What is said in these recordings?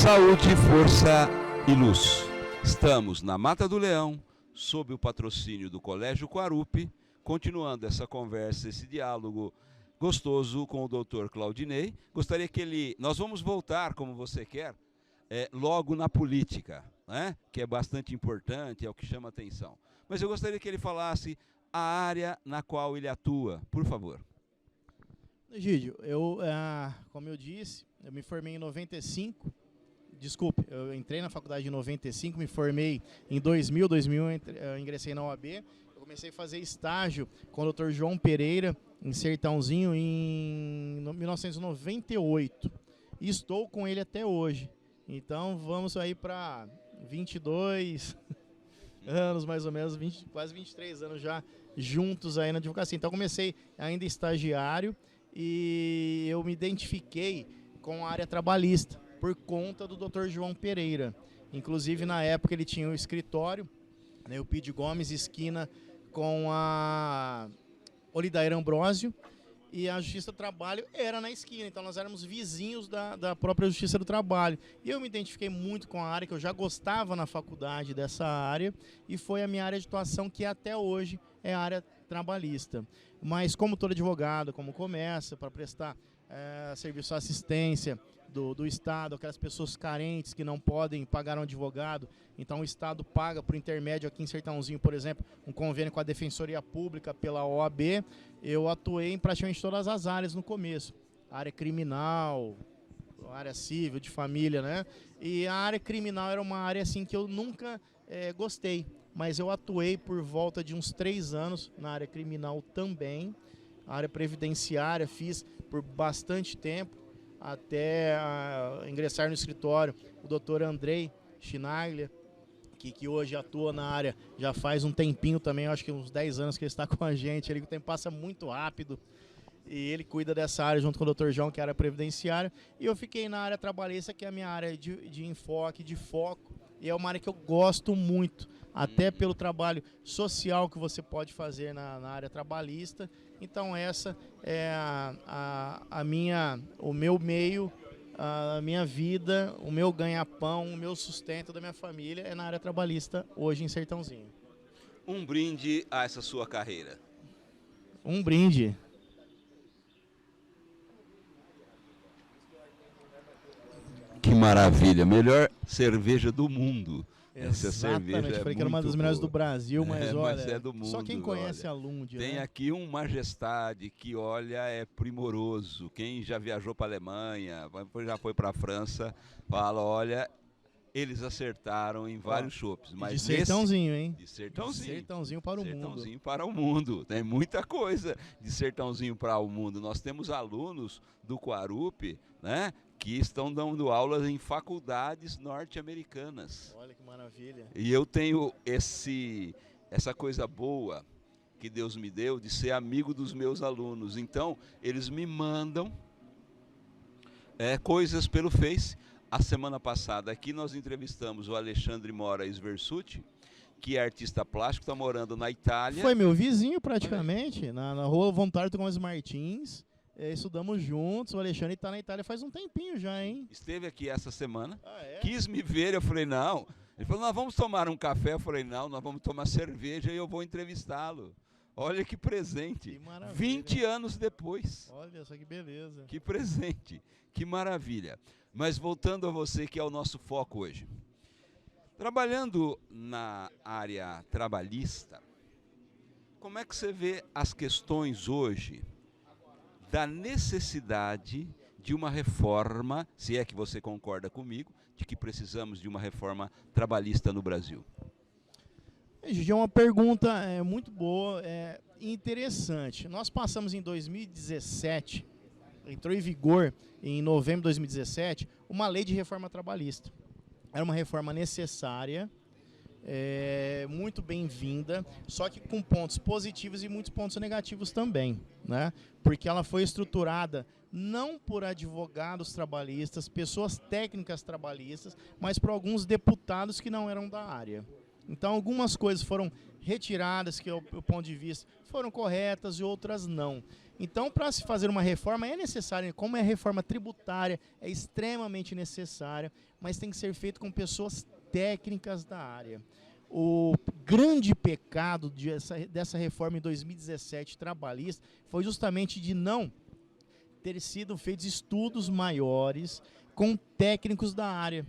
Saúde, força e luz. Estamos na Mata do Leão, sob o patrocínio do Colégio Quarupi, continuando essa conversa, esse diálogo gostoso com o Dr. Claudinei. Gostaria que nós vamos voltar, como você quer, logo na política, né? Que é bastante importante, é o que chama atenção. Mas eu gostaria que ele falasse a área na qual ele atua, por favor. Egídio, como eu disse, eu me formei em 95. Desculpe, eu entrei na faculdade em 95, me formei em 2000 eu ingressei na OAB. Eu comecei a fazer estágio com o Dr. João Pereira, em Sertãozinho, em 1998. E estou com ele até hoje. Então vamos aí para 22 anos, mais ou menos, quase 23 anos já juntos aí na advocacia. Então comecei ainda estagiário e eu me identifiquei com a área trabalhista por conta do Dr. João Pereira. Inclusive, na época, ele tinha um escritório, né, o Pide Gomes, esquina com a Olidair Ambrósio, e a Justiça do Trabalho era na esquina. Então, nós éramos vizinhos da própria Justiça do Trabalho. E eu me identifiquei muito com a área, que eu já gostava na faculdade dessa área, e foi a minha área de atuação, que até hoje é a área trabalhista. Mas, como todo advogado, como começa para prestar serviço de assistência do Estado, aquelas pessoas carentes que não podem pagar um advogado, então o Estado paga por intermédio aqui em Sertãozinho, por exemplo, um convênio com a Defensoria Pública pela OAB. Eu atuei em praticamente todas as áreas no começo, área criminal, área civil, de família, né? E a área criminal era uma área assim que eu nunca gostei, mas eu atuei por volta de uns 3 anos na área criminal também. A área previdenciária fiz por bastante tempo, até ingressar no escritório o Dr. Andrei Schnaglia, que hoje atua na área já faz um tempinho também, acho que uns 10 anos que ele está com a gente, o tempo passa muito rápido, e ele cuida dessa área junto com o Dr. João, que é a área previdenciária, e eu fiquei na área trabalhista, que é a minha área de enfoque, de foco, e é uma área que eu gosto muito, até pelo trabalho social que você pode fazer na área trabalhista. Então essa é o meu meio, a minha vida, o meu ganha-pão, o meu sustento da minha família é na área trabalhista hoje em Sertãozinho. Um brinde a essa sua carreira. Um brinde. Que maravilha, melhor cerveja do mundo. Essa Exatamente, cerveja falei que era uma das melhores do Brasil, mas olha, mas é do mundo, só quem conhece olha. a Lund, Tem né? aqui um Majestade que, olha, é primoroso. Quem já viajou para a Alemanha, já foi para a França, fala, olha, eles acertaram em vários chopps. Mas de Sertãozinho, hein? De Sertãozinho. De Sertãozinho para o mundo. Sertãozinho para o mundo. Tem muita coisa de Sertãozinho para o mundo. Nós temos alunos do Quarupi, né, que estão dando aulas em faculdades norte-americanas. Olha que maravilha. E eu tenho essa coisa boa que Deus me deu de ser amigo dos meus alunos. Então, eles me mandam coisas pelo Face. A semana passada aqui nós entrevistamos o Alexandre Moraes Versuti, que é artista plástico, está morando na Itália. Foi meu vizinho praticamente, na rua Vontarto Gomes Martins. Estudamos juntos, o Alexandre está na Itália faz um tempinho já, hein? Esteve aqui essa semana, é? Quis me ver, eu falei, não. Ele falou, nós vamos tomar um café, eu falei, não, nós vamos tomar cerveja e eu vou entrevistá-lo. Olha que presente, que maravilha. 20 anos depois. Olha só que beleza. Que presente, que maravilha. Mas voltando a você, que é o nosso foco hoje. Trabalhando na área trabalhista, como é que você vê as questões hoje da necessidade de uma reforma, se é que você concorda comigo, de que precisamos de uma reforma trabalhista no Brasil? É uma pergunta muito boa e interessante. Nós passamos em 2017, entrou em vigor em novembro de 2017, uma lei de reforma trabalhista. Era uma reforma necessária, muito bem-vinda, só que com pontos positivos e muitos pontos negativos também, né? Porque ela foi estruturada não por advogados trabalhistas, pessoas técnicas trabalhistas, mas por alguns deputados que não eram da área. Então, algumas coisas foram retiradas, que, do ponto de vista, foram corretas e outras não. Então, para se fazer uma reforma, é necessário, como é a reforma tributária, é extremamente necessária, mas tem que ser feito com pessoas técnicas da área. O grande pecado dessa reforma em 2017 trabalhista foi justamente de não ter sido feitos estudos maiores com técnicos da área.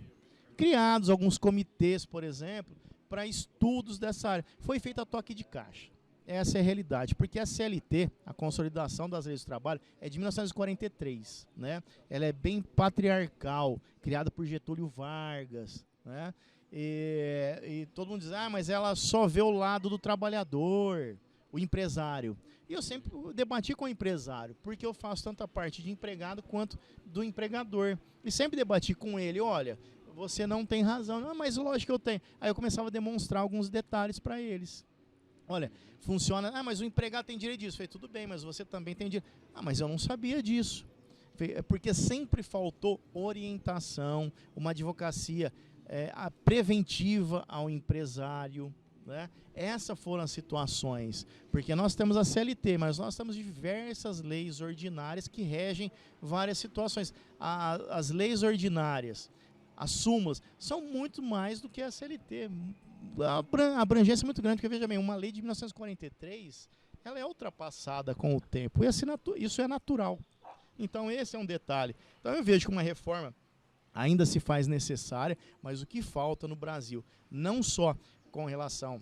Criados alguns comitês, por exemplo, para estudos dessa área. Foi feito a toque de caixa. Essa é a realidade, porque a CLT, a Consolidação das Leis do Trabalho, é de 1943, né? Ela é bem patriarcal, criada por Getúlio Vargas, né? E todo mundo diz, mas ela só vê o lado do trabalhador, o empresário. E eu sempre debati com o empresário, porque eu faço tanto a parte de empregado quanto do empregador. E sempre debati com ele, olha, você não tem razão. Não, mas lógico que eu tenho. Aí eu começava a demonstrar alguns detalhes para eles. Olha, funciona, mas o empregado tem direito disso. Eu falei, tudo bem, mas você também tem direito. Mas eu não sabia disso. É porque sempre faltou orientação, uma advocacia preventiva ao empresário, né? Essas foram as situações, porque nós temos a CLT, mas nós temos diversas leis ordinárias que regem várias situações. As leis ordinárias, as súmulas, são muito mais do que a CLT. A abrangência é muito grande, porque veja bem, uma lei de 1943, ela é ultrapassada com o tempo, e isso é natural. Então esse é um detalhe. Então eu vejo que uma reforma ainda se faz necessária, mas o que falta no Brasil, não só com relação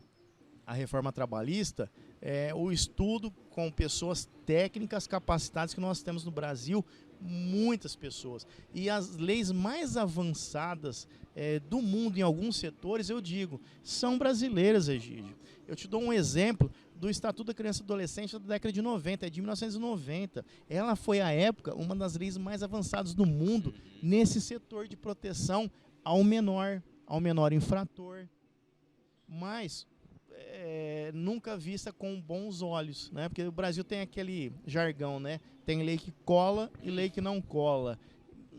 à reforma trabalhista, é o estudo com pessoas técnicas capacitadas que nós temos no Brasil, muitas pessoas. E as leis mais avançadas do mundo em alguns setores, eu digo, são brasileiras, Egídio. Eu te dou um exemplo do Estatuto da Criança e Adolescente da década de 90, é de 1990. Ela foi, à época, uma das leis mais avançadas do mundo nesse setor de proteção ao menor infrator. Mas nunca vista com bons olhos, né? Porque o Brasil tem aquele jargão, né? Tem lei que cola e lei que não cola.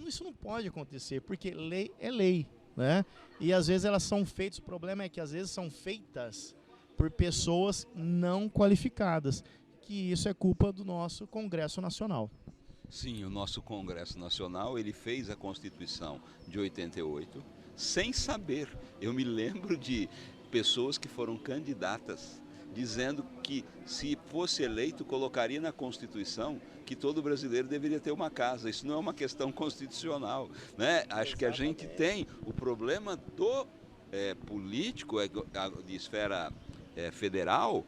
Isso não pode acontecer, porque lei é lei, né? E às vezes elas são feitas, o problema é que às vezes são feitas por pessoas não qualificadas, que isso é culpa do nosso Congresso Nacional. Sim, o nosso Congresso Nacional, ele fez a Constituição de 88 sem saber. Eu me lembro de pessoas que foram candidatas dizendo que, se fosse eleito, colocaria na Constituição que todo brasileiro deveria ter uma casa. Isso não é uma questão constitucional, né? Acho que a gente tem o problema do político de esfera federal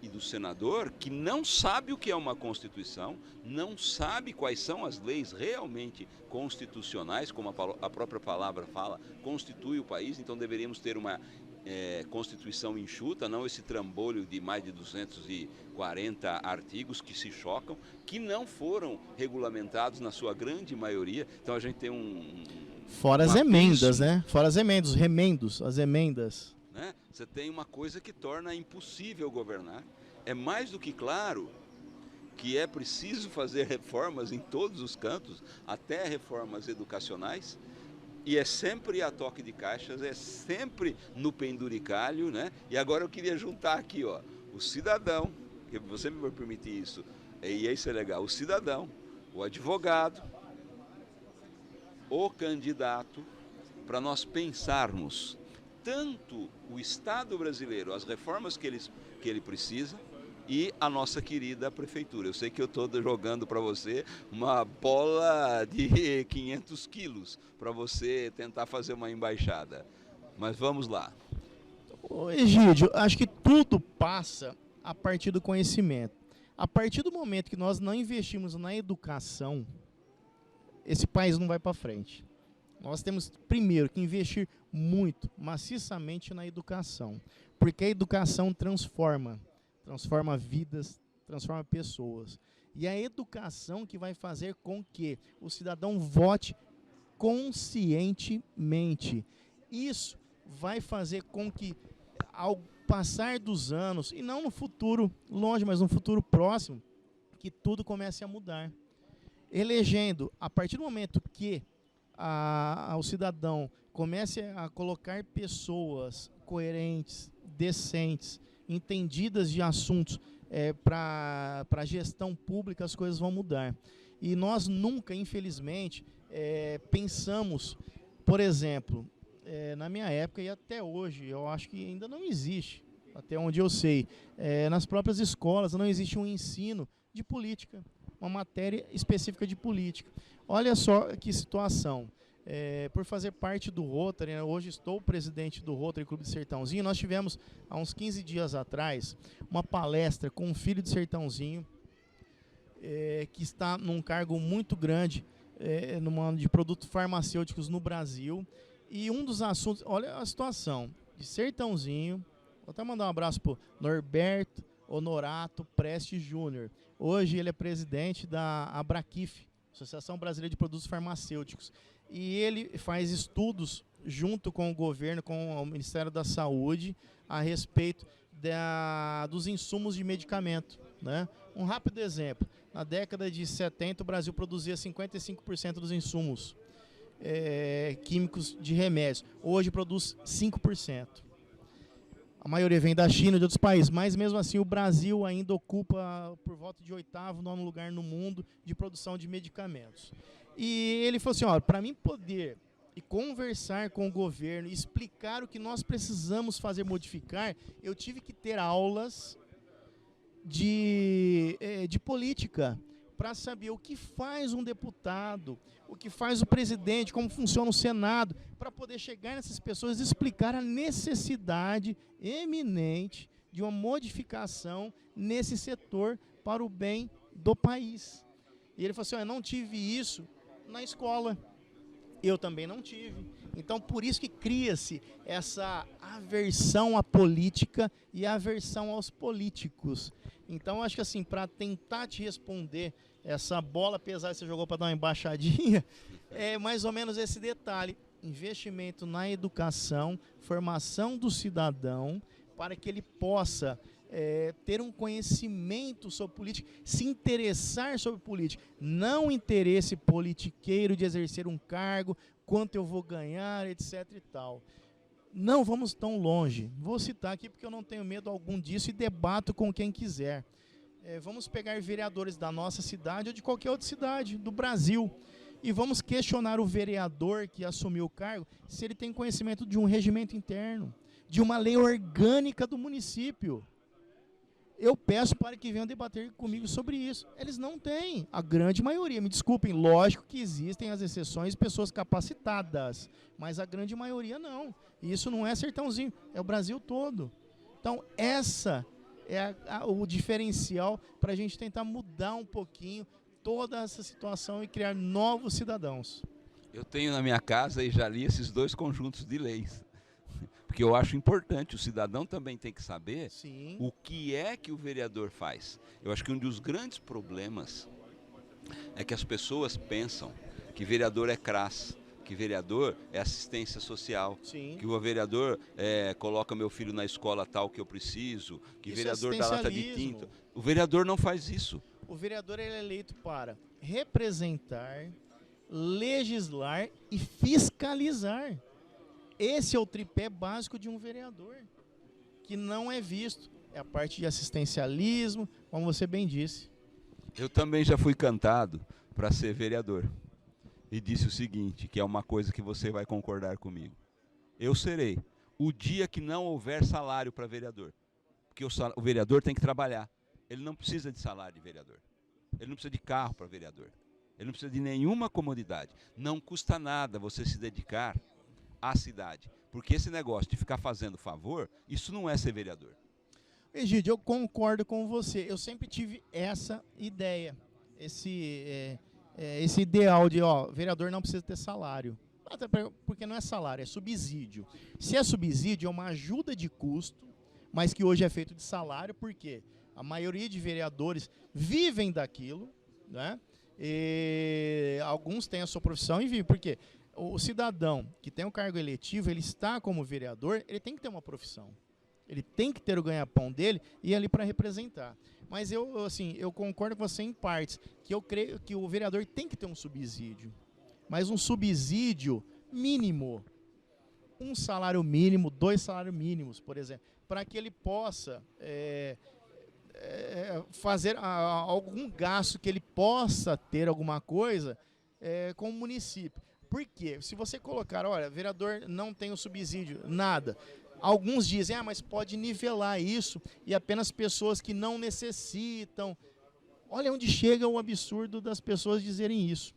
e do senador, que não sabe o que é uma Constituição, não sabe quais são as leis realmente constitucionais, como a própria palavra fala, constitui o país. Então deveríamos ter uma Constituição enxuta, não esse trambolho de mais de 240 artigos que se chocam, que não foram regulamentados na sua grande maioria. Então a gente tem fora as emendas, né? Fora as emendas, os remendos, as emendas. Né? Você tem uma coisa que torna impossível governar. É mais do que claro que é preciso fazer reformas em todos os cantos, até reformas educacionais, e é sempre a toque de caixas, é sempre no penduricalho, né? E agora eu queria juntar aqui, ó, o cidadão, que você me vai permitir isso, e isso é legal, o cidadão, o advogado, o candidato, para nós pensarmos tanto o Estado brasileiro, as reformas que ele precisa, e a nossa querida prefeitura. Eu sei que eu estou jogando para você uma bola de 500 quilos para você tentar fazer uma embaixada. Mas vamos lá. Ô, Egídio, acho que tudo passa a partir do conhecimento. A partir do momento que nós não investimos na educação, esse país não vai para frente. Nós temos, primeiro, que investir muito, maciçamente na educação. Porque a educação transforma vidas, transforma pessoas. E a educação que vai fazer com que o cidadão vote conscientemente. Isso vai fazer com que, ao passar dos anos, e não no futuro longe, mas no futuro próximo, que tudo comece a mudar. Elegendo, a partir do momento que o cidadão comece a colocar pessoas coerentes, decentes, entendidas de assuntos para a gestão pública, as coisas vão mudar. E nós nunca, infelizmente, pensamos, por exemplo, na minha época e até hoje, eu acho que ainda não existe, até onde eu sei, nas próprias escolas não existe um ensino de política, uma matéria específica de política. Olha só que situação. Por fazer parte do Rotary, né, hoje estou presidente do Rotary Clube de Sertãozinho, nós tivemos, há uns 15 dias atrás, uma palestra com um filho de Sertãozinho, que está num cargo muito grande de produtos farmacêuticos no Brasil, e um dos assuntos, olha a situação, de Sertãozinho, vou até mandar um abraço para o Norberto Honorato Preste Júnior. Hoje ele é presidente da Abraquif, Associação Brasileira de Produtos Farmacêuticos. E ele faz estudos junto com o governo, com o Ministério da Saúde, a respeito dos insumos de medicamento, né? Um rápido exemplo. Na década de 70, o Brasil produzia 55% dos insumos químicos de remédios. Hoje produz 5%. A maioria vem da China e de outros países, mas mesmo assim o Brasil ainda ocupa por volta de 8º, 9º lugar no mundo de produção de medicamentos. E ele falou assim, ó, para mim poder conversar com o governo, explicar o que nós precisamos fazer modificar, eu tive que ter aulas de política, para saber o que faz um deputado, o que faz o presidente, como funciona o Senado, para poder chegar nessas pessoas e explicar a necessidade eminente de uma modificação nesse setor para o bem do país. E ele falou assim, eu não tive isso na escola, eu também não tive. Então, por isso que cria-se essa aversão à política e aversão aos políticos. Então, acho que assim, para tentar te responder essa bola pesada que você jogou para dar uma embaixadinha, é mais ou menos esse detalhe. Investimento na educação, formação do cidadão, para que ele possa ter um conhecimento sobre política, se interessar sobre política. Não interesse politiqueiro de exercer um cargo, quanto eu vou ganhar, etc. e tal. Não vamos tão longe. Vou citar aqui porque eu não tenho medo algum disso e debato com quem quiser. Vamos pegar vereadores da nossa cidade ou de qualquer outra cidade do Brasil e vamos questionar o vereador que assumiu o cargo se ele tem conhecimento de um regimento interno, de uma lei orgânica do município. Eu peço para que venham debater comigo sobre isso. Eles não têm, a grande maioria. Me desculpem, lógico que existem as exceções, pessoas capacitadas, mas a grande maioria não. E isso não é Sertãozinho, é o Brasil todo. Então, essa é o diferencial para a gente tentar mudar um pouquinho toda essa situação e criar novos cidadãos. Eu tenho na minha casa e já li esses 2 conjuntos de leis. Porque eu acho importante, o cidadão também tem que saber Sim. O que é que o vereador faz. Eu acho que um dos grandes problemas é que as pessoas pensam que vereador é CRAS, que vereador é assistência social, Sim. que o vereador coloca meu filho na escola tal que eu preciso, que Isso vereador é dá lata de assistencialismo. tinta. O vereador não faz isso. O vereador ele é eleito para representar, legislar e fiscalizar. Esse é o tripé básico de um vereador, que não é visto. É a parte de assistencialismo, como você bem disse. Eu também já fui cantado para ser vereador. E disse o seguinte, que é uma coisa que você vai concordar comigo. Eu serei o dia que não houver salário para vereador. Porque o vereador tem que trabalhar. Ele não precisa de salário de vereador. Ele não precisa de carro para vereador. Ele não precisa de nenhuma comodidade. Não custa nada você se dedicar à cidade. Porque esse negócio de ficar fazendo favor, isso não é ser vereador. Egídio, eu concordo com você. Eu sempre tive essa ideia, esse ideal de, vereador não precisa ter salário. Até porque não é salário, é subsídio. Se é subsídio, é uma ajuda de custo, mas que hoje é feito de salário, porque a maioria de vereadores vivem daquilo, né? E alguns têm a sua profissão e vivem. Por quê? O cidadão que tem um cargo eletivo, ele está como vereador, ele tem que ter uma profissão. Ele tem que ter o ganha-pão dele e ir ali para representar. Mas eu concordo com você em partes, que eu creio que o vereador tem que ter um subsídio. Mas um subsídio mínimo. um salário mínimo, 2 salários mínimos, por exemplo, para que ele possa fazer algum gasto, que ele possa ter alguma coisa com o município. Por quê? Se você colocar, olha, vereador não tem o subsídio, nada. Alguns dizem, mas pode nivelar isso e apenas pessoas que não necessitam. Olha onde chega o absurdo das pessoas dizerem isso.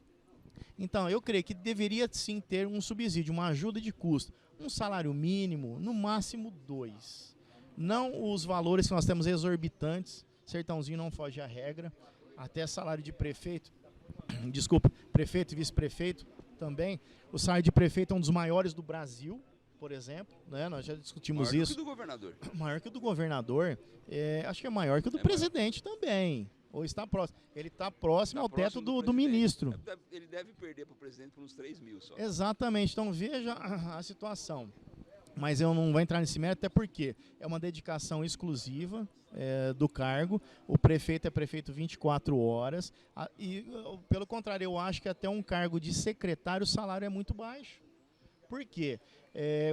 Então, eu creio que deveria sim ter um subsídio, uma ajuda de custo. Um salário mínimo, no máximo 2. Não os valores que nós temos exorbitantes. Sertãozinho não foge à regra. Até salário de prefeito, desculpa, prefeito e vice-prefeito também. O salário de prefeito é um dos maiores do Brasil, por exemplo, né? Nós já discutimos maior isso. Maior que o do governador. Maior que o do governador. Acho que é maior que o do presidente também. Ou está próximo. Ele está próximo ao teto do ministro. Ele deve perder para o presidente por uns 3 mil só. Exatamente. Então veja a situação. Mas eu não vou entrar nesse mérito, até porque é uma dedicação exclusiva do cargo. O prefeito é prefeito 24 horas. E, pelo contrário, eu acho que até um cargo de secretário o salário é muito baixo. Por quê?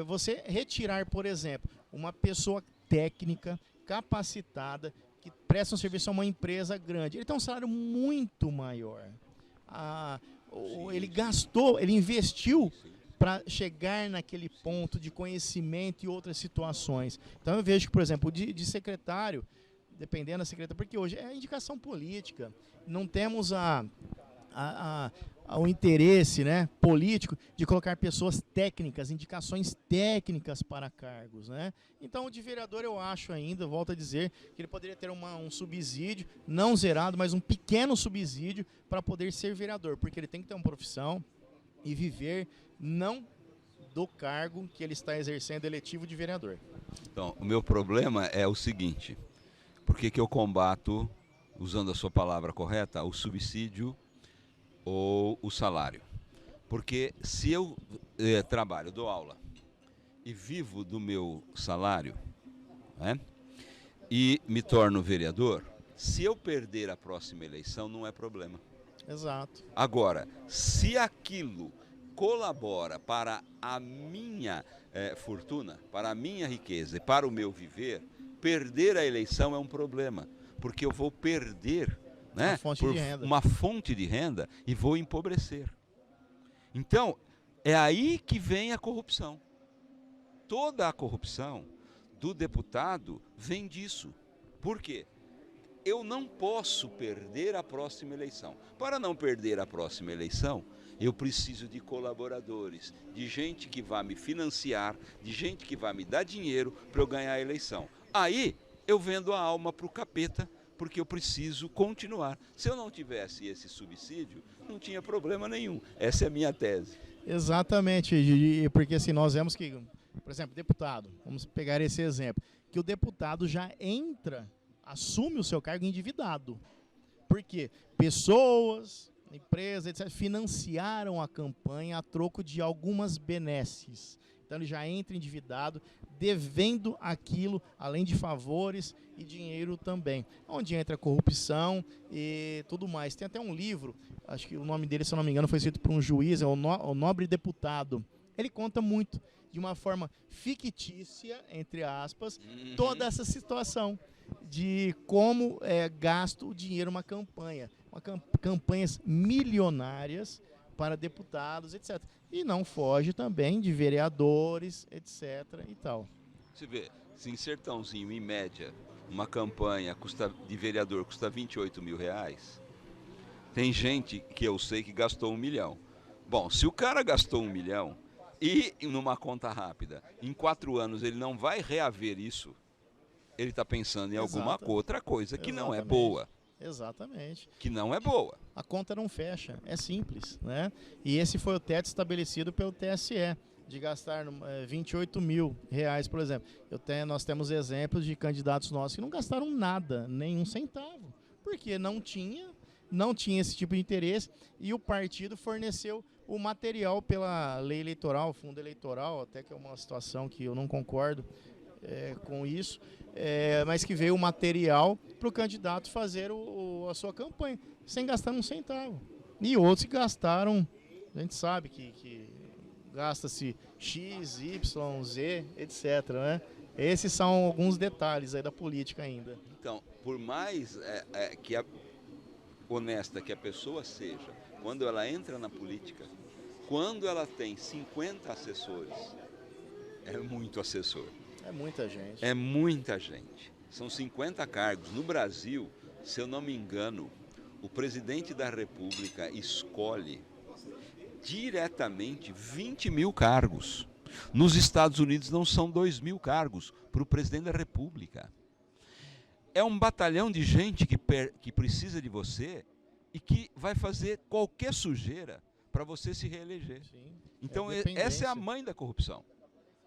Você retirar, por exemplo, uma pessoa técnica, capacitada, que presta um serviço a uma empresa grande, ele tem um salário muito maior. Ele gastou, ele investiu para chegar naquele ponto de conhecimento e outras situações. Então eu vejo que, por exemplo, de secretário, dependendo da secretária, porque hoje é indicação política, não temos o interesse, né, político de colocar pessoas técnicas, indicações técnicas para cargos, né? Então, o de vereador eu acho ainda, volto a dizer, que ele poderia ter um subsídio, não zerado, mas um pequeno subsídio para poder ser vereador, porque ele tem que ter uma profissão e viver não do cargo que ele está exercendo eletivo de vereador. Então, o meu problema é o seguinte, por que eu combato, usando a sua palavra correta, o subsídio ou o salário? Porque se eu trabalho, dou aula e vivo do meu salário, né, e me torno vereador, se eu perder a próxima eleição não é problema. Exato. Agora, se aquilo colabora para a minha fortuna, para a minha riqueza e para o meu viver, perder a eleição é um problema, porque eu vou perder uma fonte de renda e vou empobrecer. Então, é aí que vem a corrupção. Toda a corrupção do deputado vem disso. Por quê? Eu não posso perder a próxima eleição. Para não perder a próxima eleição, eu preciso de colaboradores, de gente que vai me financiar, de gente que vai me dar dinheiro para eu ganhar a eleição. Aí, eu vendo a alma para o capeta, porque eu preciso continuar. Se eu não tivesse esse subsídio, não tinha problema nenhum. Essa é a minha tese. Exatamente, porque assim, nós vemos que, por exemplo, deputado, vamos pegar esse exemplo, que o deputado já assume o seu cargo endividado. Por quê? Pessoas, empresas, etc., financiaram a campanha a troco de algumas benesses. Então ele já entra endividado, devendo aquilo, além de favores e dinheiro também. Onde entra a corrupção e tudo mais. Tem até um livro, acho que o nome dele, se eu não me engano, foi escrito por um juiz, o Nobre Deputado. Ele conta muito, de uma forma fictícia, entre aspas, toda essa situação de como é gasto o dinheiro numa campanha. Campanhas milionárias para deputados, etc. E não foge também de vereadores, etc. e tal. Você vê, se em Sertãozinho, em média, uma campanha de vereador custa 28 mil reais, tem gente que eu sei que gastou 1 milhão. Bom, se o cara gastou 1 milhão e numa conta rápida, em 4 anos ele não vai reaver isso, ele está pensando em alguma outra coisa que não é boa. Exatamente. Que não é boa. A conta não fecha, é simples, né? E esse foi o teto estabelecido pelo TSE, de gastar 28 mil reais, por exemplo. Nós temos exemplos de candidatos nossos que não gastaram nada, nenhum centavo, porque não tinha esse tipo de interesse e o partido forneceu o material pela lei eleitoral, fundo eleitoral, até que é uma situação que eu não concordo com isso, mas que veio o material para o candidato fazer a sua campanha, sem gastar um centavo. E outros que gastaram, a gente sabe que gasta-se X, Y, Z, etc, né? Esses são alguns detalhes aí da política ainda. Então, por mais honesta que a pessoa seja, quando ela entra na política, quando ela tem 50 assessores, é muito assessor. É muita gente. É muita gente. São 50 cargos. No Brasil, se eu não me engano, o presidente da República escolhe diretamente 20 mil cargos. Nos Estados Unidos não são 2 mil cargos para o presidente da República. É um batalhão de gente que precisa de você e que vai fazer qualquer sujeira para você se reeleger. Sim, então, essa é a mãe da corrupção.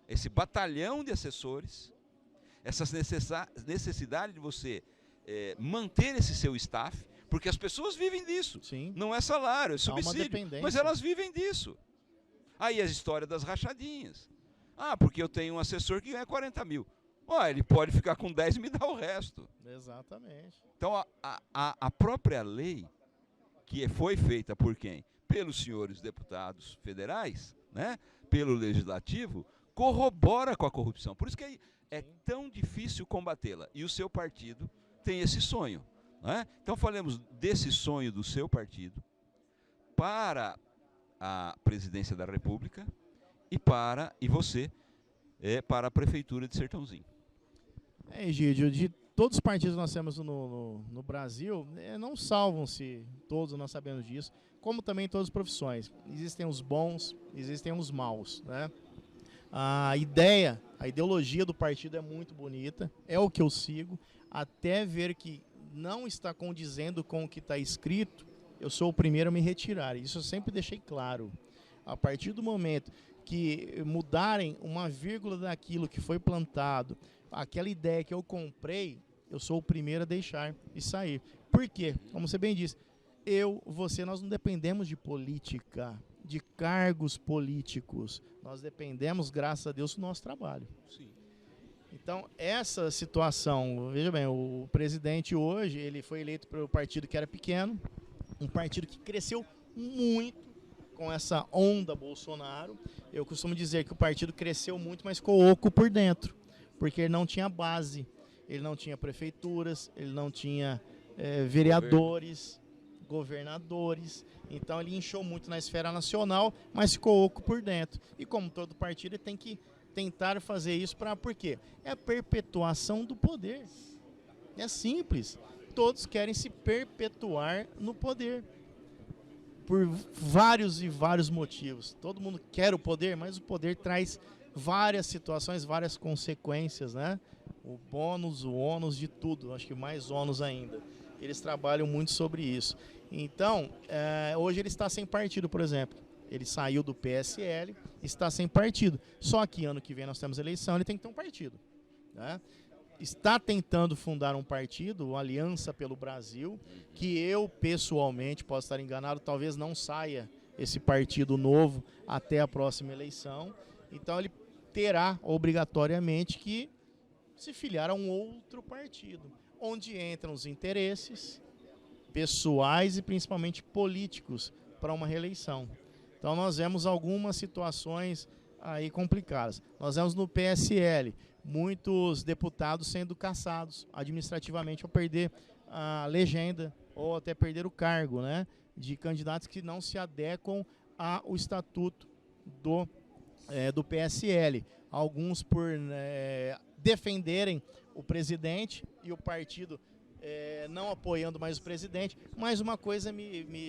Esse batalhão de assessores, essa necessidade de você manter esse seu staff, porque as pessoas vivem disso. Sim. Não é salário, é subsídio, mas elas vivem disso. Aí a história das rachadinhas. Ah, porque eu tenho um assessor que ganha 40 mil. Ele pode ficar com 10 e me dar o resto. Exatamente. Então, a própria lei, que foi feita por quem? Pelos senhores deputados federais, né? Pelo legislativo, corrobora com a corrupção. Por isso que é tão difícil combatê-la. E o seu partido tem esse sonho. Né? Então, falemos desse sonho do seu partido para a presidência da República e você para a prefeitura de Sertãozinho. Egídio, de todos os partidos que nós temos no Brasil, não salvam-se todos, nós sabemos disso, como também todas as profissões. Existem os bons, existem os maus, né? A ideologia do partido é muito bonita, é o que eu sigo, até ver que não está condizendo com o que está escrito, eu sou o primeiro a me retirar. Isso eu sempre deixei claro. A partir do momento que mudarem uma vírgula daquilo que foi plantado, aquela ideia que eu comprei, eu sou o primeiro a deixar e sair. Por quê? Como você bem disse, nós não dependemos de política, de cargos políticos. Nós dependemos, graças a Deus, do nosso trabalho. Sim. Então, essa situação, veja bem, o presidente hoje, ele foi eleito pelo partido que era pequeno, um partido que cresceu muito com essa onda Bolsonaro. Eu costumo dizer que o partido cresceu muito, mas ficou oco por dentro, porque ele não tinha base, ele não tinha prefeituras, ele não tinha vereadores, governadores. Então ele inchou muito na esfera nacional, mas ficou oco por dentro. E como todo partido, ele tem que tentar fazer isso por quê? É a perpetuação do poder. É simples. Todos querem se perpetuar no poder. Por vários e vários motivos. Todo mundo quer o poder, mas o poder traz várias situações, várias consequências, né? O bônus, o ônus de tudo. Acho que mais ônus ainda. Eles trabalham muito sobre isso. Então, hoje ele está sem partido, por exemplo. Ele saiu do PSL, está sem partido. Só que ano que vem nós temos eleição, ele tem que ter um partido, né? Está tentando fundar um partido, o Aliança pelo Brasil, que eu pessoalmente, posso estar enganado, talvez não saia esse partido novo até a próxima eleição. Então ele terá obrigatoriamente que se filiar a um outro partido, onde entram os interesses pessoais e principalmente políticos para uma reeleição. Então nós vemos algumas situações aí complicadas. Nós vemos no PSL muitos deputados sendo caçados administrativamente ao perder a legenda ou até perder o cargo, né, de candidatos que não se adequam ao estatuto do PSL. Alguns por defenderem o presidente e o partido não apoiando mais o presidente. Mas uma coisa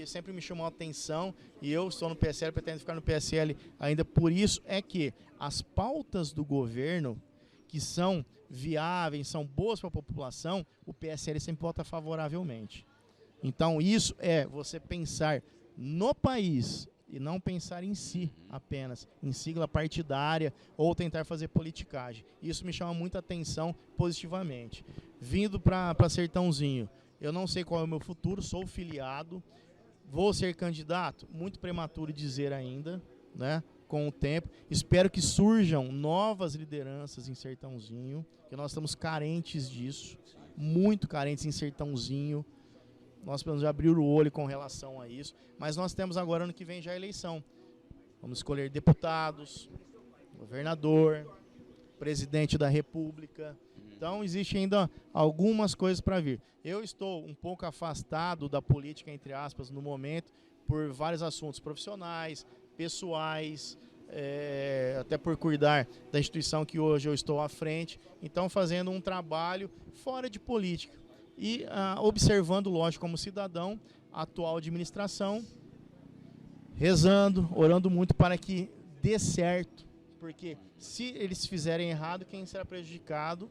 sempre me chamou a atenção, e eu estou no PSL, pretendo ficar no PSL ainda por isso, é que as pautas do governo que são viáveis, são boas para a população, o PSL sempre vota favoravelmente. Então isso é você pensar no país e não pensar em si apenas, em sigla partidária ou tentar fazer politicagem. Isso me chama muita atenção positivamente. Vindo para Sertãozinho, eu não sei qual é o meu futuro, sou filiado, vou ser candidato, muito prematuro dizer ainda, né? Com o tempo, espero que surjam novas lideranças em Sertãozinho, que nós estamos carentes disso, muito carentes em Sertãozinho. Nós precisamos abrir o olho com relação a isso, mas nós temos agora ano que vem já a eleição. vamos escolher deputados, governador, presidente da República. Então, existe ainda algumas coisas para vir. Eu estou um pouco afastado da política, entre aspas, no momento, por vários assuntos profissionais, pessoais, até por cuidar da instituição que hoje eu estou à frente. Então, fazendo um trabalho fora de política e observando, lógico, como cidadão, a atual administração, rezando, orando muito para que dê certo, porque se eles fizerem errado, quem será prejudicado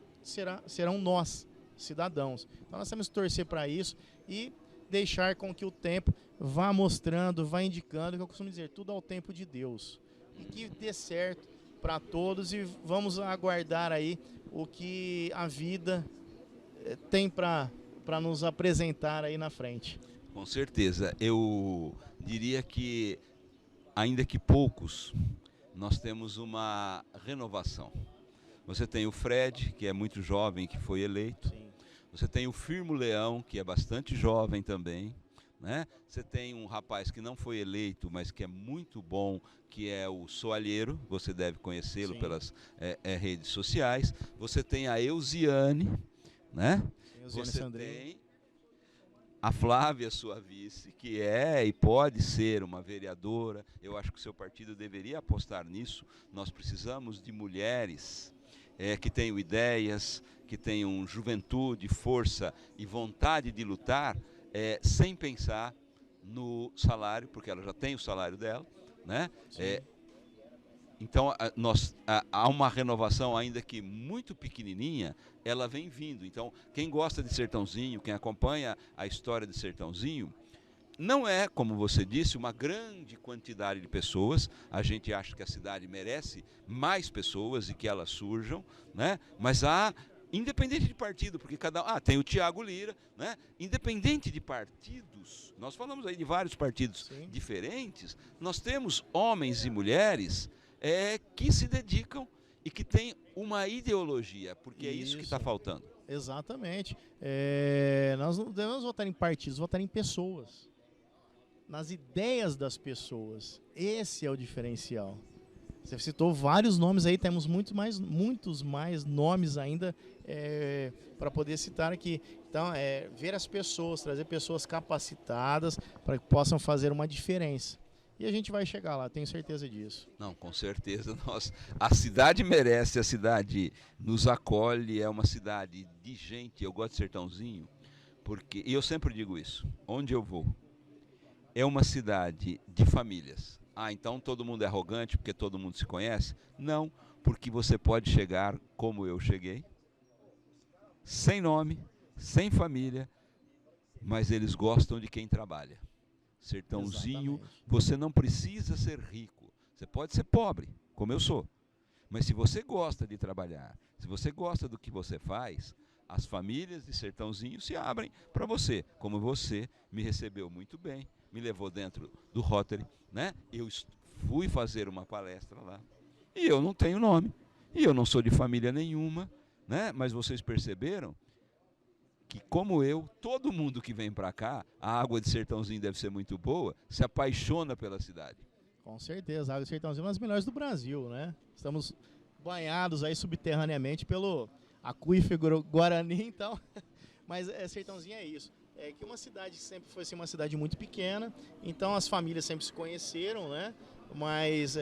serão nós, cidadãos. Então nós temos que torcer para isso e deixar com que o tempo vá mostrando, vá indicando, que eu costumo dizer, tudo ao tempo de Deus. E que dê certo para todos e vamos aguardar aí o que a vida tem para nos apresentar aí na frente. Com certeza. Eu diria que, ainda que poucos, nós temos uma renovação. Você tem o Fred, que é muito jovem, que foi eleito. Sim. Você tem o Firmo Leão, que é bastante jovem também, né? Você tem um rapaz que não foi eleito, mas que é muito bom, que é o Soalheiro. Você deve conhecê-lo pelas redes sociais. Você tem a Eusiane, né? Você tem a Flávia, sua vice, que é e pode ser uma vereadora. Eu acho que o seu partido deveria apostar nisso. Nós precisamos de mulheres que tenham ideias, que tenham juventude, força e vontade de lutar, sem pensar no salário, porque ela já tem o salário dela, né? Então, há uma renovação, ainda que muito pequenininha, ela vem vindo. Então, quem gosta de Sertãozinho, quem acompanha a história de Sertãozinho, não é, como você disse, uma grande quantidade de pessoas. A gente acha que a cidade merece mais pessoas e que elas surjam, né? Mas independente de partido, porque tem o Tiago Lira, né? Independente de partidos, nós falamos aí de vários partidos diferentes, nós temos homens e mulheres que se dedicam e que têm uma ideologia, porque é isso que está faltando. Exatamente. Nós não devemos votar em partidos, votar em pessoas. Nas ideias das pessoas. Esse é o diferencial. Você citou vários nomes aí, temos muitos mais nomes ainda para poder citar aqui. Então, ver as pessoas, trazer pessoas capacitadas para que possam fazer uma diferença. E a gente vai chegar lá, tenho certeza disso. Não, com certeza. A cidade merece, a cidade nos acolhe, é uma cidade de gente. Eu gosto de Sertãozinho, e eu sempre digo isso, onde eu vou, é uma cidade de famílias. Então todo mundo é arrogante porque todo mundo se conhece? Não, porque você pode chegar como eu cheguei, sem nome, sem família, mas eles gostam de quem trabalha. Sertãozinho, você não precisa ser rico, você pode ser pobre, como eu sou. Mas se você gosta de trabalhar, se você gosta do que você faz, as famílias de Sertãozinho se abrem para você, como você me recebeu muito bem, me levou dentro do Rotary, né? Eu fui fazer uma palestra lá, e eu não tenho nome, e eu não sou de família nenhuma, né? Mas vocês perceberam que, como eu, todo mundo que vem para cá, a água de Sertãozinho deve ser muito boa, se apaixona pela cidade. Com certeza, a água de Sertãozinho é uma das melhores do Brasil, né? Estamos banhados aí subterraneamente pelo aquífero Guarani, então, mas Sertãozinho é isso. É que uma cidade sempre foi assim, uma cidade muito pequena, então as famílias sempre se conheceram, né? Mas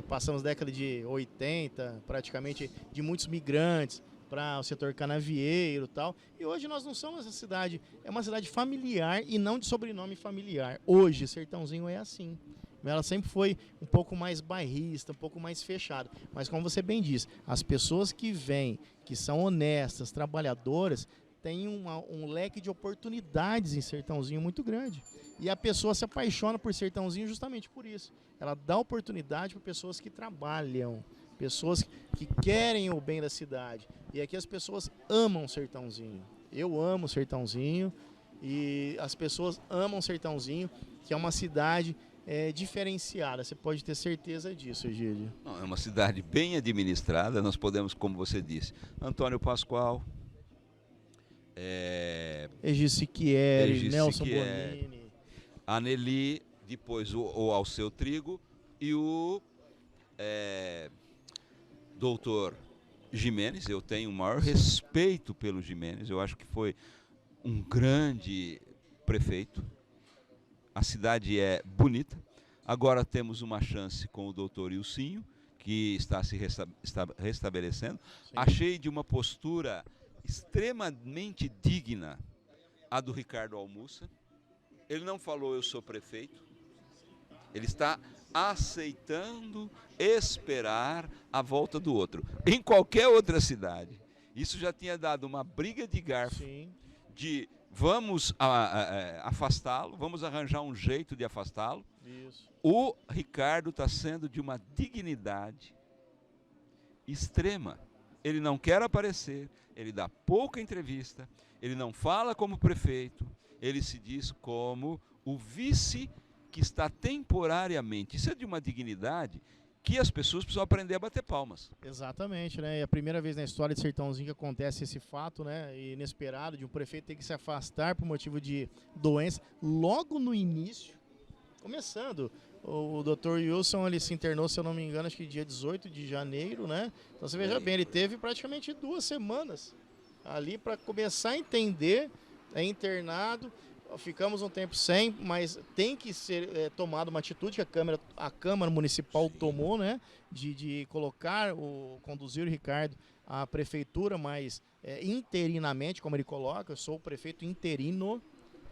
passamos década de 80, praticamente, de muitos migrantes para o setor canavieiro e tal. E hoje nós não somos essa cidade, é uma cidade familiar e não de sobrenome familiar. Hoje, Sertãozinho é assim. Ela sempre foi um pouco mais bairrista, um pouco mais fechada. Mas como você bem disse, as pessoas que vêm, que são honestas, trabalhadoras, tem um leque de oportunidades em Sertãozinho muito grande. E a pessoa se apaixona por Sertãozinho justamente por isso. Ela dá oportunidade para pessoas que trabalham, pessoas que querem o bem da cidade. E aqui as pessoas amam Sertãozinho. Eu amo Sertãozinho e as pessoas amam Sertãozinho, que é uma cidade diferenciada. Você pode ter certeza disso, Egídio. É uma cidade bem administrada. Nós podemos, como você disse, Antônio Pascoal, Egídio Siquieri, Nelson Bonini, a Nelly, depois o Alceu Trigo, e o doutor Gimenez. Eu tenho o maior respeito pelo Gimenez, eu acho que foi um grande prefeito. A cidade é bonita. Agora temos uma chance com o doutor Ilcinho, que está se restabelecendo. Sim. Achei de uma postura extremamente digna a do Ricardo Almussa. Ele não falou eu sou prefeito, ele está aceitando esperar a volta do outro. Em qualquer outra cidade, isso já tinha dado uma briga de garfo. Sim. De vamos afastá-lo, vamos arranjar um jeito de afastá-lo. Isso. O Ricardo está sendo de uma dignidade extrema. Ele não quer aparecer, ele dá pouca entrevista, ele não fala como prefeito, ele se diz como o vice que está temporariamente. Isso é de uma dignidade que as pessoas precisam aprender a bater palmas. Exatamente, né? E a primeira vez na história de Sertãozinho que acontece esse fato, né? Inesperado, de um prefeito ter que se afastar por motivo de doença. Logo no início, começando, o Dr. Wilson, ele se internou, se eu não me engano, acho que dia 18 de janeiro, né? Então você veja bem, ele teve praticamente 2 semanas ali para começar a entender, internado. Ficamos um tempo sem, mas tem que ser tomada uma atitude que a Câmara Municipal tomou, né? De conduzir o Ricardo à prefeitura, mas interinamente, como ele coloca, eu sou o prefeito interino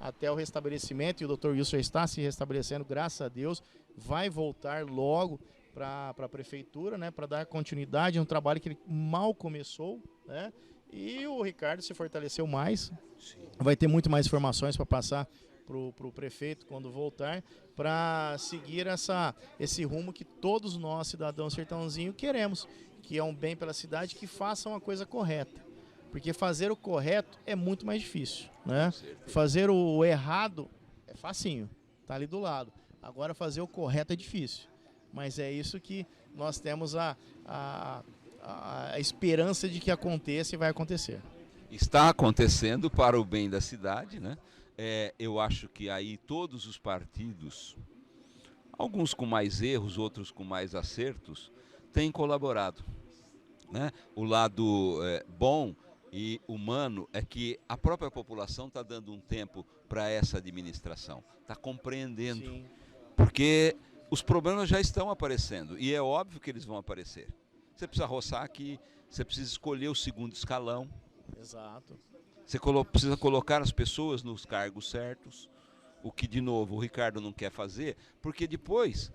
até o restabelecimento, e o Dr. Wilson já está se restabelecendo, graças a Deus, vai voltar logo para a prefeitura, né? Para dar continuidade a um trabalho que ele mal começou, né? E o Ricardo se fortaleceu mais. Sim. Vai ter muito mais informações para passar para o prefeito quando voltar, para seguir esse rumo que todos nós, cidadãos sertãozinho, queremos, que é um bem pela cidade, que façam a coisa correta. Porque fazer o correto é muito mais difícil, né? Fazer o errado é facinho, tá ali do lado. Agora fazer o correto é difícil. Mas é isso que nós temos a esperança de que aconteça e vai acontecer. Está acontecendo para o bem da cidade, né? Eu acho que aí todos os partidos, alguns com mais erros, outros com mais acertos, têm colaborado, né? O lado bom e humano é que a própria população está dando um tempo para essa administração, está compreendendo. Sim. Porque os problemas já estão aparecendo e é óbvio que eles vão aparecer. Você precisa roçar aqui, você precisa escolher o segundo escalão. Exato. Você precisa colocar as pessoas nos cargos certos, o que, de novo, o Ricardo não quer fazer, porque depois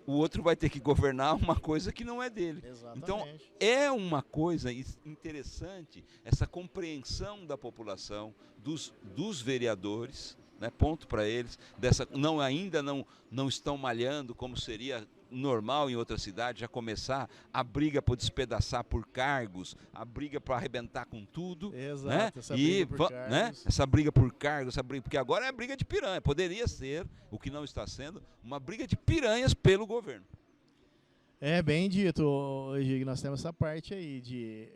o outro vai ter que governar uma coisa que não é dele. Exatamente. Então, é uma coisa interessante essa compreensão da população, dos vereadores, né, ponto para eles, ainda não estão malhando como seria normal em outra cidade, já começar a briga por despedaçar por cargos, a briga para arrebentar com tudo. Exato, né? Essa briga por cargos. Né? Essa briga por cargos, porque agora é briga de piranha, poderia ser, o que não está sendo, uma briga de piranhas pelo governo. É bem dito, Gig, nós temos essa parte aí de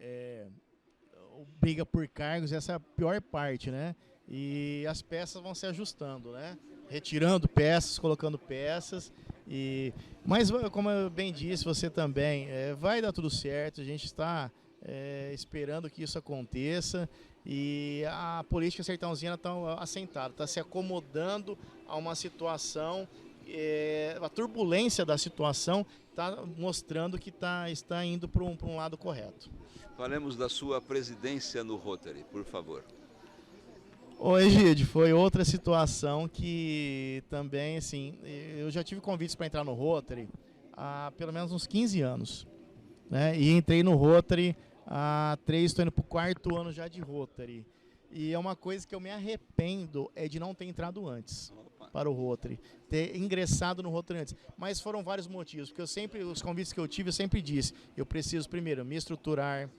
briga por cargos, essa é a pior parte, né? E as peças vão se ajustando, né? Retirando peças, colocando peças. Mas, como eu bem disse, você também, vai dar tudo certo, a gente está esperando que isso aconteça, e a política sertãozinha está assentada, está se acomodando a uma situação, a turbulência da situação está mostrando que está indo para um lado correto. Falemos da sua presidência no Rotary, por favor. Oi, Egídio, foi outra situação que também, assim, eu já tive convites para entrar no Rotary há pelo menos uns 15 anos, né? E entrei no Rotary há 3, estou indo para o 4º ano já de Rotary. E é uma coisa que eu me arrependo de não ter entrado antes para o Rotary, ter ingressado no Rotary antes. Mas foram vários motivos, porque os convites que eu tive, eu sempre disse, eu preciso primeiro me estruturar,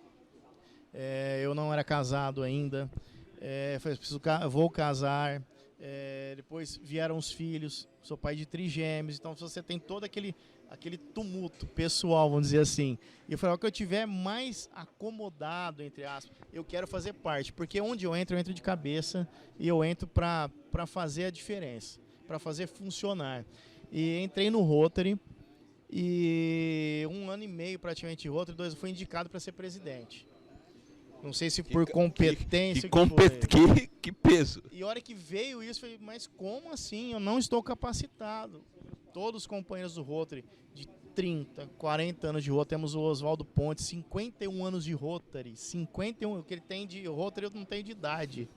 eu não era casado ainda, vou casar, depois vieram os filhos, sou pai de trigêmeos, então você tem todo aquele tumulto pessoal, vamos dizer assim. E eu falei, que eu tiver mais acomodado, entre aspas, eu quero fazer parte, porque onde eu entro de cabeça, e eu entro para fazer a diferença, para fazer funcionar. E entrei no Rotary, E 1 ano e meio praticamente de Rotary, 2 eu fui indicado para ser presidente. Não sei se por competência que peso. E a hora que veio isso, eu falei, mas como assim? Eu não estou capacitado. Todos os companheiros do Rotary, de 30, 40 anos de Rotary, temos o Oswaldo Pontes, 51 anos de Rotary. 51, o que ele tem de Rotary eu não tenho de idade.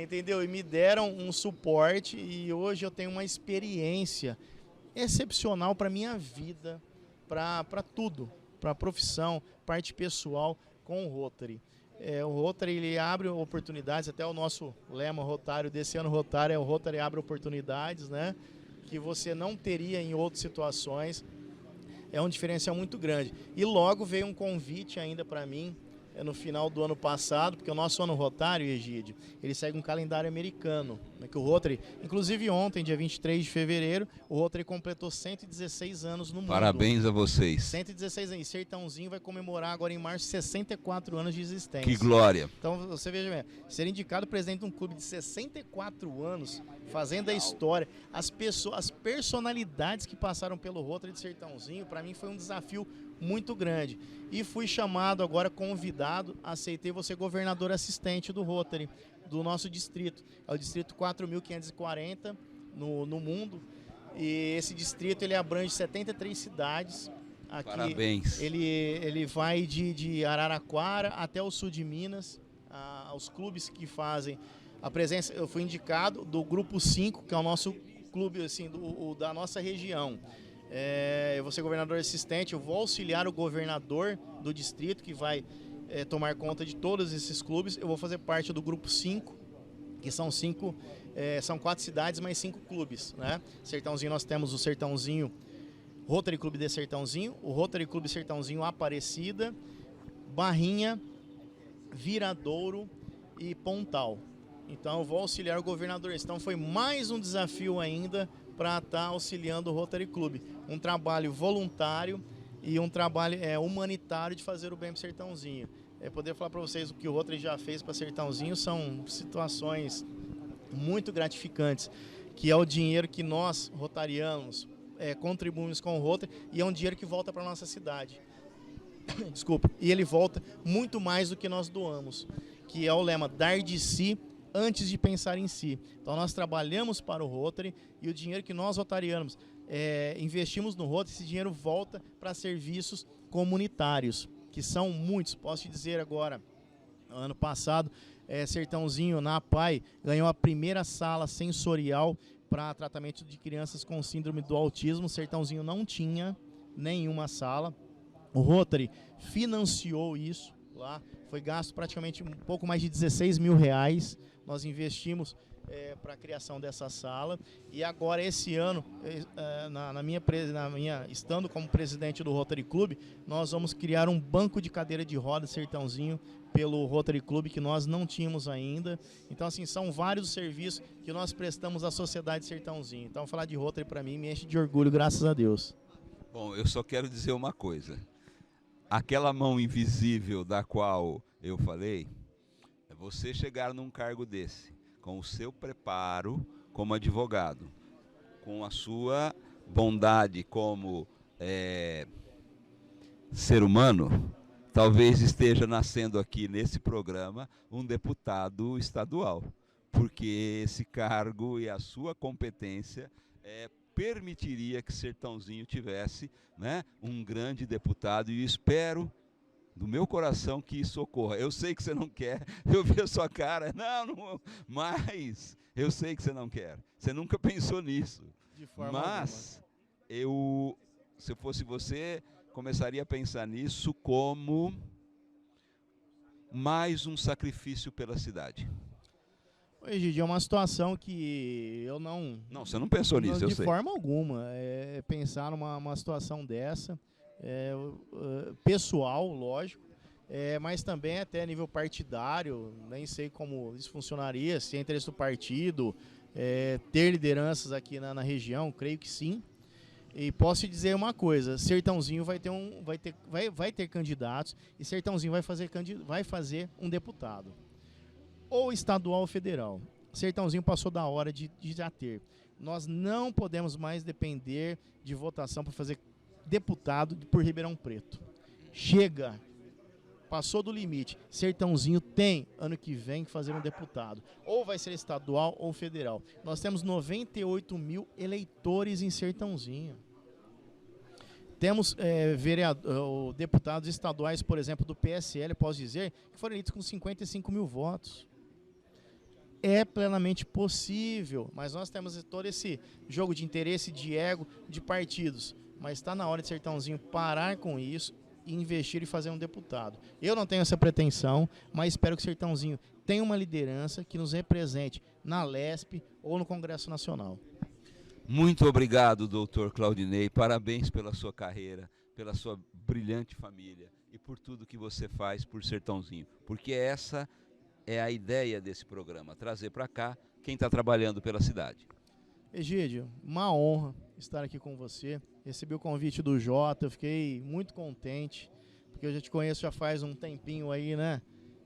Entendeu? E me deram um suporte e hoje eu tenho uma experiência excepcional para minha vida, para tudo, para a profissão, parte pessoal com o Rotary. O Rotary ele abre oportunidades, até o nosso lema rotário desse ano rotário é o Rotary abre oportunidades, né? Que você não teria em outras situações. É um diferencial muito grande. E logo veio um convite ainda para mim, no final do ano passado, porque o nosso ano rotário, Egídio, ele segue um calendário americano, né, que o Rotary, inclusive ontem, dia 23 de fevereiro, o Rotary completou 116 anos no mundo. Parabéns a vocês. 116 anos. Sertãozinho vai comemorar agora em março 64 anos de existência. Que glória. Então você veja bem, ser indicado presidente de um clube de 64 anos, fazendo a história, as pessoas, as personalidades que passaram pelo Rotary de Sertãozinho, para mim foi um desafio muito grande. E fui chamado agora, convidado, aceitei você governador assistente do Rotary, do nosso distrito. É o distrito 4.540 no mundo. E esse distrito ele abrange 73 cidades. Aqui, parabéns. Ele vai de Araraquara até o sul de Minas, aos clubes que fazem a presença. Eu fui indicado do grupo 5, que é o nosso clube assim, da nossa região. Eu vou ser governador assistente, eu vou auxiliar o governador do distrito, que vai tomar conta de todos esses clubes. Eu vou fazer parte do grupo 5, que são 4 cidades, mais 5 clubes, né? Sertãozinho, nós temos o Sertãozinho, Rotary Clube de Sertãozinho, o Rotary Clube Sertãozinho Aparecida, Barrinha, Viradouro e Pontal. Então eu vou auxiliar o governador. Então foi mais um desafio ainda para estar auxiliando o Rotary Clube. Um trabalho voluntário e um trabalho humanitário de fazer o bem para o Sertãozinho. Poder falar para vocês o que o Rotary já fez para Sertãozinho são situações muito gratificantes, que é o dinheiro que nós, rotarianos, contribuímos com o Rotary, e é um dinheiro que volta para a nossa cidade. Desculpa. E ele volta muito mais do que nós doamos, que é o lema, dar de si antes de pensar em si. Então nós trabalhamos para o Rotary e o dinheiro que nós rotarianos investimos no Rotary, esse dinheiro volta para serviços comunitários, que são muitos. Posso te dizer agora, ano passado, Sertãozinho, na APAI, ganhou a primeira sala sensorial para tratamento de crianças com síndrome do autismo. Sertãozinho não tinha nenhuma sala. O Rotary financiou isso lá. Foi gasto praticamente um pouco mais de 16 mil reais. Nós investimos para a criação dessa sala. E agora, esse ano, estando como presidente do Rotary Club, nós vamos criar um banco de cadeira de roda Sertãozinho pelo Rotary Club, que nós não tínhamos ainda. Então, assim, são vários os serviços que nós prestamos à sociedade Sertãozinho. Então, falar de Rotary para mim me enche de orgulho, graças a Deus. Bom, eu só quero dizer uma coisa. Aquela mão invisível da qual eu falei, é você chegar num cargo desse, com o seu preparo como advogado, com a sua bondade como ser humano, talvez esteja nascendo aqui nesse programa um deputado estadual, porque esse cargo e a sua competência permitiria que Sertãozinho tivesse, né, um grande deputado, e espero do meu coração que isso ocorra. Eu sei que você não quer, eu vi a sua cara, não, mas eu sei que você não quer, você nunca pensou nisso. De forma mas se eu fosse você, começaria a pensar nisso como mais um sacrifício pela cidade. Oi, Gigi, é uma situação que eu não... Não, você não pensou nisso, eu sei. De forma alguma. Pensar numa situação dessa, pessoal, lógico, mas também até nível partidário, nem sei como isso funcionaria, se é interesse do partido, ter lideranças aqui na região, creio que sim. E posso te dizer uma coisa, Sertãozinho vai ter candidatos, e Sertãozinho vai fazer um deputado, ou estadual ou federal. Sertãozinho passou da hora de já ter. Nós não podemos mais depender de votação para fazer deputado por Ribeirão Preto. Chega! Passou do limite. Sertãozinho tem, ano que vem, que fazer um deputado. Ou vai ser estadual ou federal. Nós temos 98 mil eleitores em Sertãozinho. Temos deputados estaduais, por exemplo, do PSL, posso dizer, que foram eleitos com 55 mil votos. É plenamente possível, mas nós temos todo esse jogo de interesse, de ego, de partidos. Mas está na hora de Sertãozinho parar com isso, investir e fazer um deputado. Eu não tenho essa pretensão, mas espero que Sertãozinho tenha uma liderança que nos represente na LESP ou no Congresso Nacional. Muito obrigado, doutor Claudinei. Parabéns pela sua carreira, pela sua brilhante família e por tudo que você faz por Sertãozinho. Porque essa é a ideia desse programa, trazer para cá quem está trabalhando pela cidade. Egídio, uma honra estar aqui com você. Recebi o convite do Jota, eu fiquei muito contente, porque eu já te conheço já faz um tempinho aí, né?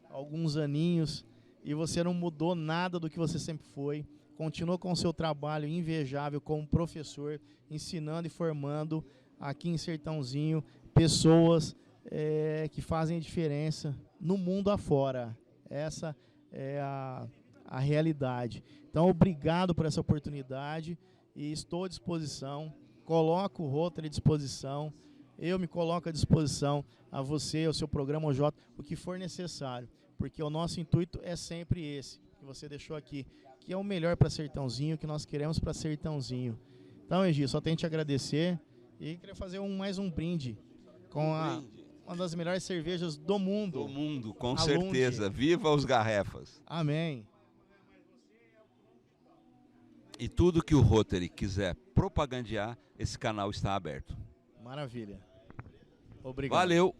Alguns aninhos, e você não mudou nada do que você sempre foi. Continua com o seu trabalho invejável como professor, ensinando e formando aqui em Sertãozinho pessoas que fazem a diferença no mundo afora. Essa é a realidade. Então, obrigado por essa oportunidade e estou à disposição. Coloco o Rotary à disposição. Eu me coloco à disposição a você, ao seu programa, ao Jota, o que for necessário. Porque o nosso intuito é sempre esse, que você deixou aqui, que é o melhor para Sertãozinho, que nós queremos para Sertãozinho. Então, Egi, só tenho que te agradecer e queria fazer mais um brinde com uma das melhores cervejas do mundo. Do mundo, com certeza. Viva os Garrefas. Amém. E tudo que o Rotary quiser propagandear, esse canal está aberto. Maravilha. Obrigado. Valeu.